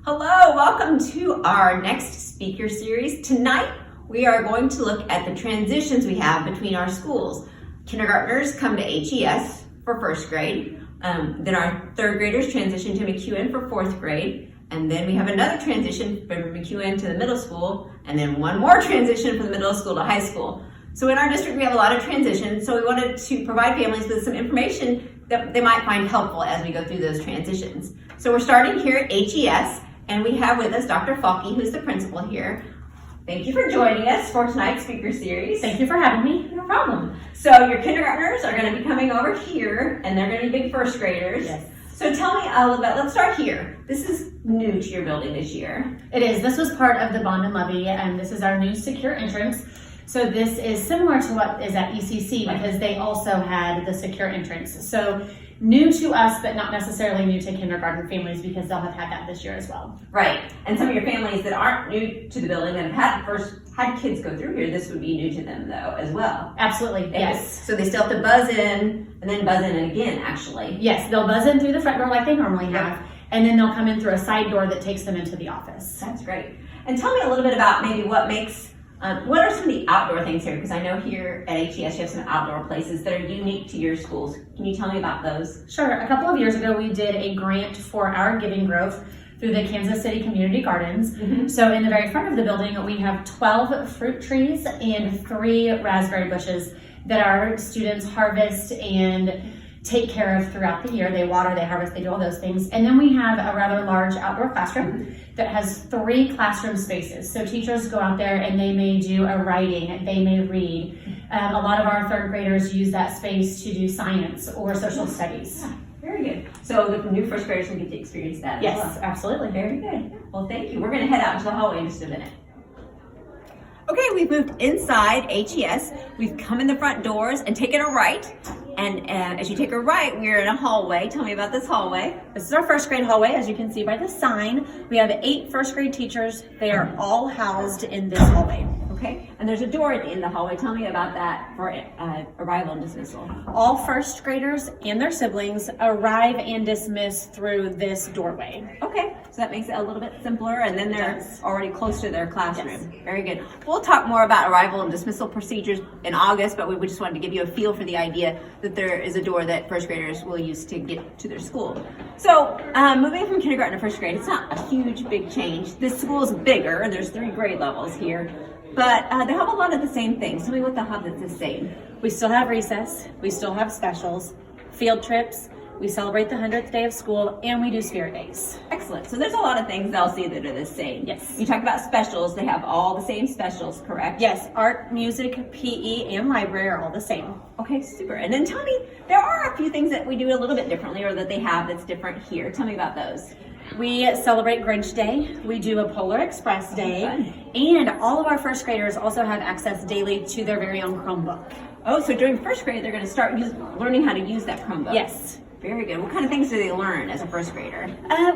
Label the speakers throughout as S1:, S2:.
S1: Hello, welcome to our next speaker series. Tonight, we are going to look at the transitions we have between our schools. Kindergartners come to HES for first grade. Then our third graders transition to McEowen for fourth grade. And then we have another transition from McEowen to the middle school, and then one more transition from the middle school to high school. So in our district, we have a lot of transitions, so we wanted to provide families with some information that they might find helpful as we go through those transitions. So we're starting here at HES, and we have with us Dr. Falke, who's the principal here. Thank you for joining us for tonight's speaker series.
S2: Thank you for having me.
S1: No problem. So your kindergartners are going to be coming over here, and they're going to be big first graders.
S2: Yes.
S1: So tell me a little bit, let's start here. This is new to your building this year.
S2: It is. This was part of the bond and levy, and this is our new secure entrance. So this is similar to what is at ECC because they also had the secure entrance. So new to us, but not necessarily new to kindergarten families because they'll have had that this year as well.
S1: Right. And some of your families that aren't new to the building and have had kids go through here, this would be new to them though as well.
S2: Absolutely. Yes.
S1: So they still have to buzz in and then buzz in again actually.
S2: Yes, they'll buzz in through the front door like they normally have, and then they'll come in through a side door that takes them into the office.
S1: That's great. And tell me a little bit about maybe what are some of the outdoor things here? Because I know here at HES you have some outdoor places that are unique to your schools. Can you tell me about those?
S2: Sure. A couple of years ago, we did a grant for our giving growth through the Kansas City Community Gardens. Mm-hmm. So in the very front of the building, we have 12 fruit trees and 3 raspberry bushes that our students harvest and take care of throughout the year. They water, they harvest, they do all those things. And then we have a rather large outdoor classroom that has 3 classroom spaces. So teachers go out there and they may do a writing, they may read. A lot of our third graders use that space to do science or social studies.
S1: Yeah, very good. So the new first graders will get to experience that
S2: Yes,
S1: as well.
S2: absolutely.
S1: Very good. Well, thank you. We're going to head out into the hallway in just a minute. Okay, we've moved inside HES. We've come in the front doors and taken a right. And as you take a right, we're in a hallway. Tell me about this hallway.
S2: This is our first grade hallway, as you can see by the sign. We have 8 first grade teachers. They are all housed in this hallway.
S1: Okay, and there's a door in the hallway. Tell me about that for arrival and dismissal.
S2: All first graders and their siblings arrive and dismiss through this doorway.
S1: Okay, so that makes it a little bit simpler, and then they're already close to their classroom.
S2: Yes.
S1: Very good. We'll talk more about arrival and dismissal procedures in August, but we just wanted to give you a feel for the idea that there is a door that first graders will use to get to their school. So moving from kindergarten to first grade, it's not a huge, big change. This school is bigger, and there's 3 grade levels here. But they have a lot of the same things. Tell me what they'll have that's the same.
S2: We still have recess, we still have specials, field trips, we celebrate the 100th day of school, and we do spirit days.
S1: Excellent. So there's a lot of things they'll see that are the same.
S2: Yes.
S1: You talk about specials. They have all the same specials, correct?
S2: Yes, art, music, PE, and library are all the same.
S1: Okay, super. And then tell me, there are a few things that we do a little bit differently or that they have that's different here. Tell me about those.
S2: We celebrate Grinch Day, we do a Polar Express Day, and all of our first graders also have access daily to their very own Chromebook.
S1: Oh, so during first grade, they're going to start learning how to use that Chromebook.
S2: Yes.
S1: Very good. What kind of things do they learn as a first grader?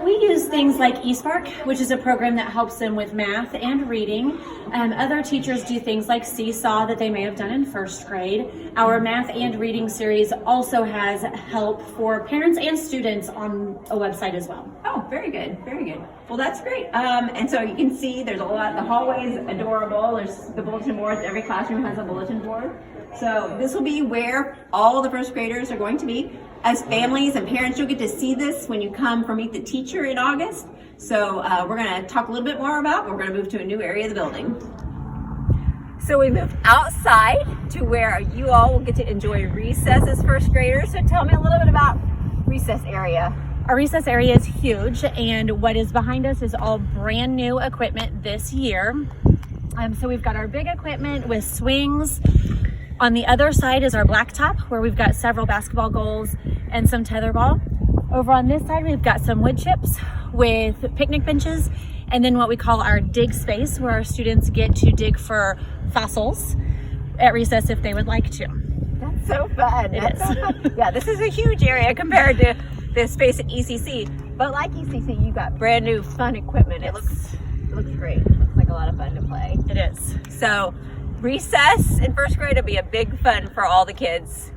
S2: We use things like eSpark, which is a program that helps them with math and reading. Other teachers do things like Seesaw that they may have done in first grade. Our math and reading series also has help for parents and students on a website as well.
S1: Oh, very good. Very good. Well, that's great. And so you can see there's a lot. The hallway is adorable. There's the bulletin boards. Every classroom has a bulletin board. So this will be where all the first graders are going to be. As families and parents, you'll get to see this when you come for Meet the Teacher in August. So we're going to talk a little bit more about, but we're going to move to a new area of the building. So we moved outside to where you all will get to enjoy recess as first graders. So tell me a little bit about recess area.
S2: Our recess area is huge, and what is behind us is all brand new equipment this year. So we've got our big equipment with swings. On the other side is our blacktop, where we've got several basketball goals and some tetherball. Over on this side, we've got some wood chips with picnic benches, and then what we call our dig space, where our students get to dig for fossils at recess if they would like to.
S1: That's so fun.
S2: It is.
S1: Yeah, this is a huge area compared to the space at ECC. But like ECC, you got brand new fun equipment. It looks great. It looks like a lot of fun to play.
S2: It is.
S1: So recess in first grade will be a big fun for all the kids.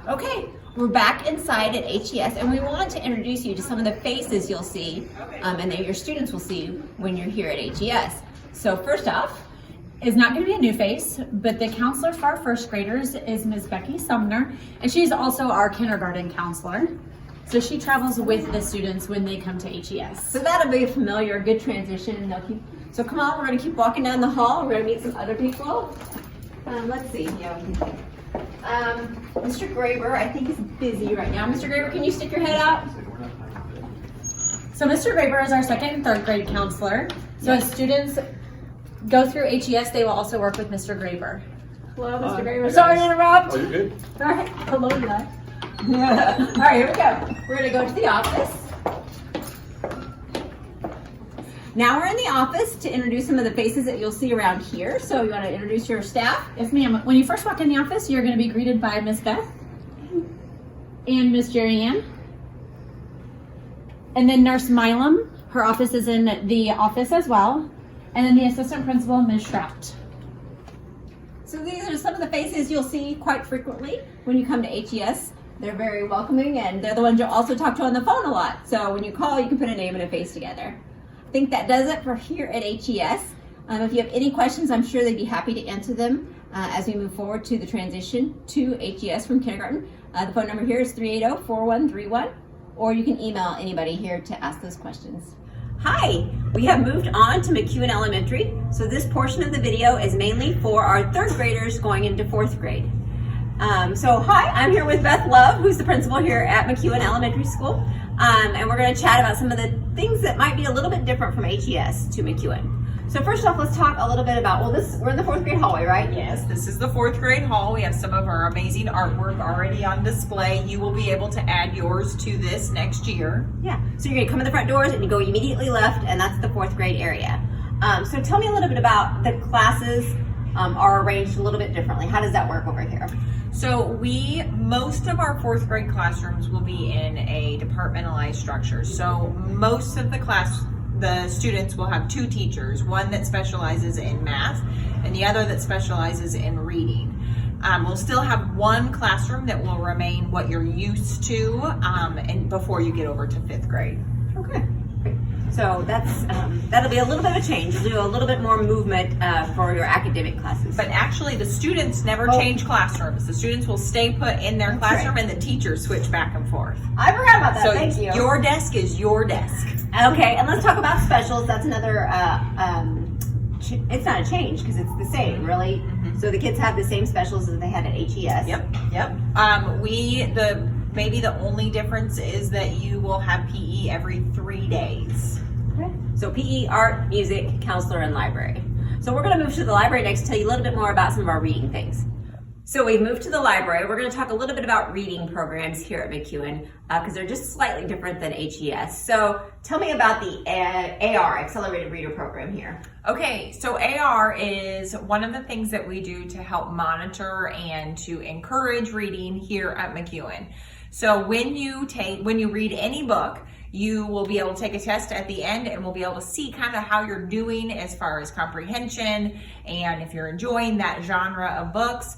S3: Okay,
S1: We're back inside at HES, and we want to introduce you to some of the faces you'll see and that your students will see when you're here at HES. So first off,
S2: Is not going to be a new face, but the counselor for our first graders is Ms. Becky Sumner, and she's also our kindergarten counselor. So she travels with the students when they come to HES.
S1: so that'll be a familiar, good transition. And they'll keep. So come on, we're going to keep walking down the hall. We're going to meet some other people. Let's see. Yeah, we can. Mr. Graber, I think is busy right now. Mr. Graber, can you stick your head out?
S2: So Mr. Graber is our second and third grade counselor. So as students go through HES, they will also work with Mr. Graber.
S1: Hello, Mr. Graber. Sorry to interrupt.
S3: Oh, you're good.
S1: All right. Hello, Eli. All right, here we go. We're going to go to the office. Now we're in the office to introduce some of the faces that you'll see around here. So you want to introduce your staff?
S2: Yes, ma'am. When you first walk in the office, you're going to be greeted by Miss Beth and Miss Jerry Ann. And then Nurse Milam, her office is in the office as well. And then the assistant principal, Ms. Shrout.
S1: So these are some of the faces you'll see quite frequently when you come to HES. They're very welcoming, and they're the ones you'll also talk to on the phone a lot. So when you call, you can put a name and a face together. I think that does it for here at HES. If you have any questions, I'm sure they'd be happy to answer them as we move forward to the transition to HES from kindergarten. The phone number here is 380-4131, or you can email anybody here to ask those questions. Hi, we have moved on to McEowen Elementary. So this portion of the video is mainly for our third graders going into fourth grade. Hi, I'm here with Beth Love, who's the principal here at McEowen Elementary School. And we're going to chat about some of the things that might be a little bit different from HES to McEowen. So first off, let's talk a little bit about, we're in the fourth grade hallway, right?
S4: Yes, this is the fourth grade hall. We have some of our amazing artwork already on display. You will be able to add yours to this next year.
S1: Yeah, so you're going to come in the front doors and you go immediately left, and that's the fourth grade area. So tell me a little bit about the classes are arranged a little bit differently. How does that work over here?
S4: So most of our fourth grade classrooms will be in a departmentalized structure. So most of the students will have two teachers, one that specializes in math and the other that specializes in reading. We'll still have one classroom that will remain what you're used to and before you get over to fifth grade.
S1: Okay, great. So that'll be a little bit of a change. We'll do a little bit more movement for your academic classes.
S4: But actually the students never change classrooms. The students will stay put in their classroom and the teachers switch back and forth.
S1: I forgot about that,
S4: So
S1: thank you.
S4: your desk is your desk.
S1: Okay, and let's talk about specials. That's another, it's not a change because it's the same, really. So the kids have the same specials as they had at HES.
S4: Yep. Maybe the only difference is that you will have PE every 3 days.
S1: Okay. So PE, art, music, counselor, and library. So we're going to move to the library next to tell you a little bit more about some of our reading things. So we've moved to the library. We're going to talk a little bit about reading programs here at McEowen because they're just slightly different than HES. So tell me about the AR, Accelerated Reader Program here.
S4: Okay, so AR is one of the things that we do to help monitor and to encourage reading here at McEowen. So when you read any book, you will be able to take a test at the end and we'll be able to see kind of how you're doing as far as comprehension and if you're enjoying that genre of books.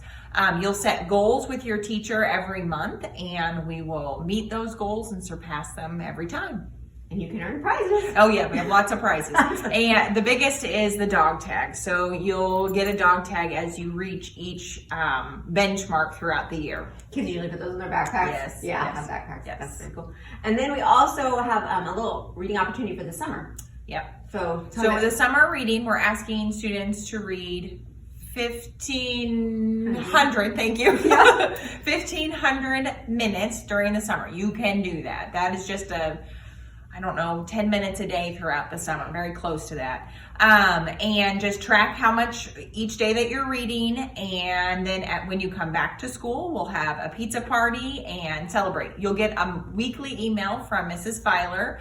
S4: You'll set goals with your teacher every month and we will meet those goals and surpass them every time.
S1: And you can earn prizes.
S4: Oh yeah, we have lots of prizes. And the biggest is the dog tag. So you'll get a dog tag as you reach each benchmark throughout the year.
S1: Kids usually put those in their backpacks.
S4: Yes.
S1: Yeah,
S4: yes.
S1: have backpacks.
S4: Yes.
S1: That's very cool. And then we also have a little reading opportunity for the summer.
S4: Yep.
S1: So
S4: with the summer reading, we're asking students to read 1,500, thank you. 1,500 minutes during the summer. You can do that. That is just 10 minutes a day throughout the summer, very close to that. And just track how much each day that you're reading. And then when you come back to school, we'll have a pizza party and celebrate. You'll get a weekly email from Mrs. Filer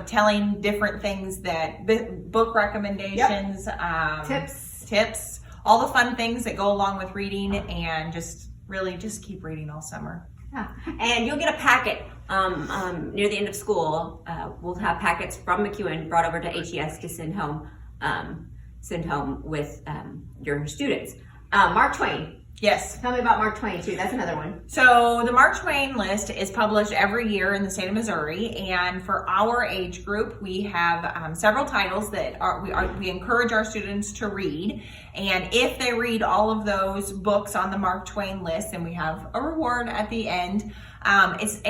S4: telling different things that book recommendations, tips, all the fun things that go along with reading and just keep reading all summer.
S1: Yeah. And you'll get a packet near the end of school. We'll have packets from McEowen brought over to HES to send home with your students. Mark Twain.
S4: Yes.
S1: Tell me about Mark Twain too. That's another one.
S4: So the Mark Twain list is published every year in the state of Missouri, and for our age group, we have several titles that we encourage our students to read. And if they read all of those books on the Mark Twain list, then we have a reward at the end. It's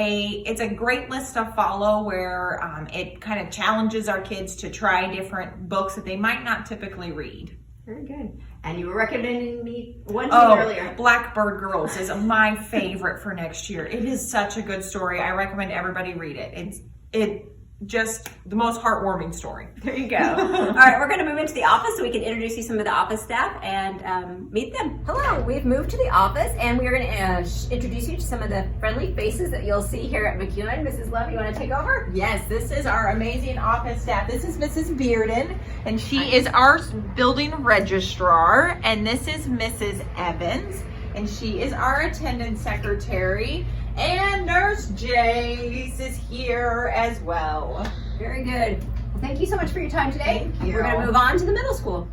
S4: a great list to follow where it kind of challenges our kids to try different books that they might not typically read.
S1: Very good. And you were recommending me one earlier.
S4: Blackbird Girls is my favorite for next year. It is such a good story. I recommend everybody read it. It's just the most heartwarming story.
S1: There you go. All right, we're going to move into the office so we can introduce you some of the office staff and meet them. Hello, we've moved to the office and we are going to introduce you to some of the friendly faces that you'll see here at McEowen. Mrs. Love, you want to take over?
S4: Yes, this is our amazing office staff. This is Mrs. Bearden, and she is our building registrar, and this is Mrs. Evans, and she is our attendance secretary. And Nurse Jace is here as well.
S1: Very good. Well, thank you so much for your time today.
S4: Thank you.
S1: We're going to move on to the middle school.